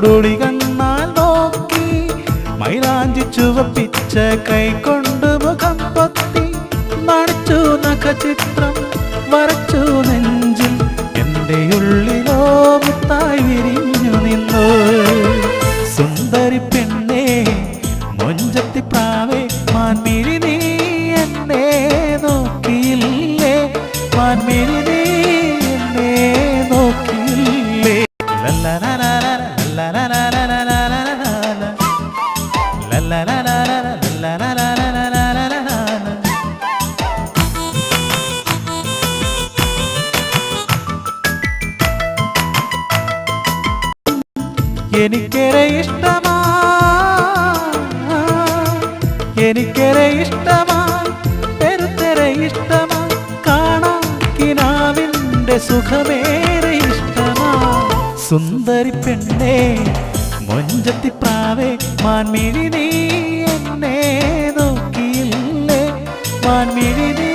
ചൂടുളി കണ്ണാൽ നോക്കി മൈലാഞ്ചി ചുവപ്പിച്ച കൈകൊണ്ട് മുഖം പൊത്തി നടിച്ചു നഖചിത്രം വരച്ചു നെഞ്ചിൽ എൻ്റെ ഉള്ളിലോ മുത്തായി വിരിഞ്ഞു നിന്നു സുന്ദരി പെണ്ണേ മൊഞ്ചത്തി പ്രാവേ മാൻമിഴി നീ എന്നെ നോക്കിയില്ലേ മാൻമിഴി നീ എന്നെ നോക്കിയില്ലേ എനിക്കേറെ ഇഷ്ടമാ എനിക്കേറെ ഇഷ്ടമാ പെരുത്തേറെ ഇഷ്ടമാ കാണാൻ കിനാവിൻ്റെ സുഖമേറെ ഇഷ്ടമാ സുന്ദരി പെണ്ണേ മൊഞ്ചത്തി പ്രാവേ മാൻമിഴി നീ എന്നെ നോക്കിയില്ലേ മാൻമിഴി നീ